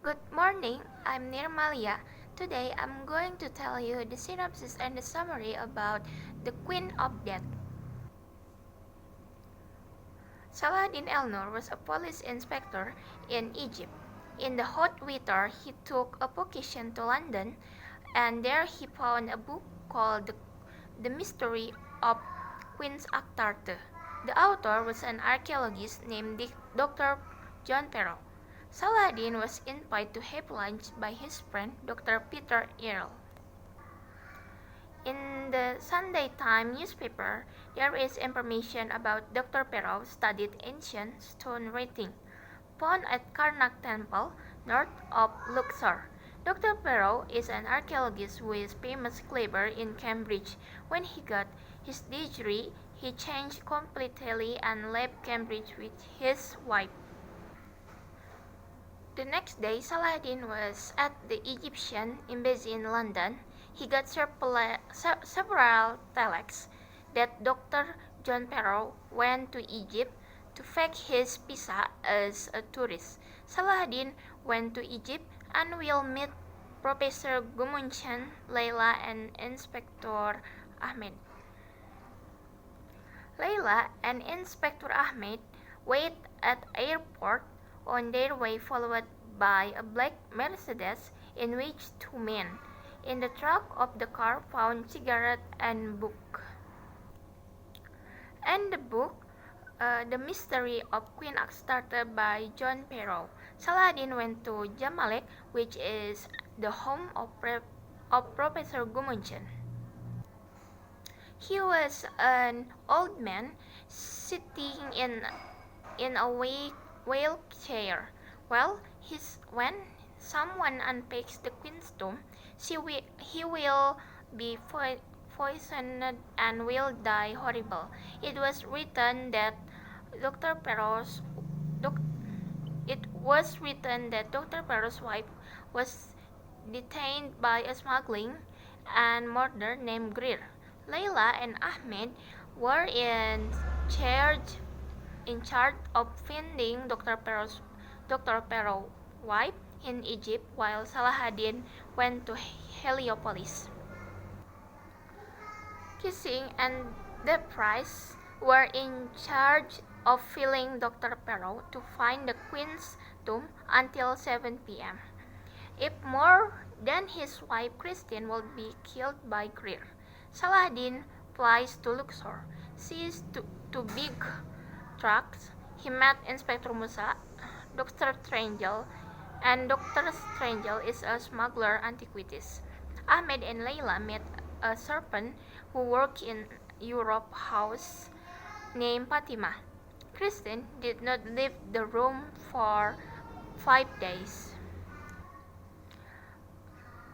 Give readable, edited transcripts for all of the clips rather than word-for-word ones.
Good morning, I'm Nirmalia. Today I'm going to tell you the synopsis and the summary about the Queen of Death. Saladin el-Nur was a police inspector in Egypt. In the hot winter, he took a vacation to London, and there he found a book called The Mystery of Queen Astarte. The author was an archaeologist named Dr. John Perrault. Saladin was invited to have lunch by his friend Dr. Peter Earle. In the Sunday Times newspaper, there is information about Dr. Perrault studied ancient stone writing found at Karnak Temple, north of Luxor. Dr. Perrault is an archaeologist who is famous clever in Cambridge. When he got his degree, he changed completely and left Cambridge with his wife. The next day, Saladin was at the Egyptian embassy in London. He got several telex that Dr. John Perrault went to Egypt to fake his visa as a tourist. Saladin went to Egypt and will meet Professor Gumunchan, Layla, and Inspector Ahmed. Layla and Inspector Ahmed wait at airport on their way, followed by a black Mercedes in which two men in the trunk of the car found cigarette and book. And the book, The Mystery of Queen Astarte by John Perrault. Saladin went to Zamalek, which is the home of Professor Gumunchan. He was an old man sitting in a wheelchair. When someone unpacks the queen's tomb, he will be poisoned and will die horrible. It was written that Dr. Perrault's wife was detained by a smuggling and murder named Greer. Layla and Ahmed were in charge of finding Dr. Perrault's wife in Egypt, while Saladin went to Heliopolis. Kissing and the priest were in charge of filling Dr. Perrault to find the queen's tomb until 7 p.m. If more than his wife Christine will be killed by Greer. Saladin flies to Luxor, sees two big trucks. He met Inspector Musa, Dr. Strangel, and Dr. Strangel is a smuggler antiquities. Ahmed and Layla met a servant who worked in Europe house named Fatima. Christine did not leave the room for 5 days.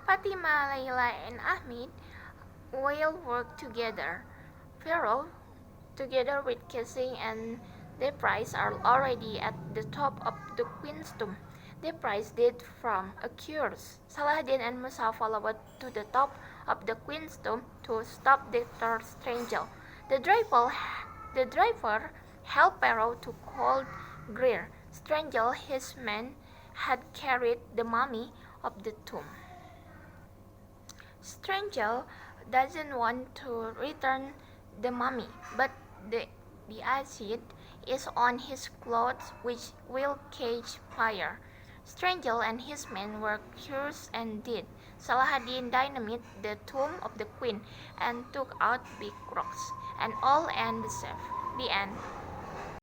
Fatima, Layla, and Ahmed will work together. Perrault, together with Kissing and the priest, are already at the top of the queen's tomb. The priest did from a curse. Saladin and Musa followed to the top of the queen's tomb to stop Dr. Strangel. The driver helped Perrault to call Greer. Strangel, his men, had carried the mummy of the tomb. Strangel doesn't want to return the mummy, but the acid is on his clothes, which will catch fire. Strangel and his men were curious and did. Saladin dynamite the tomb of the queen and took out big rocks, and all ended safe. The end.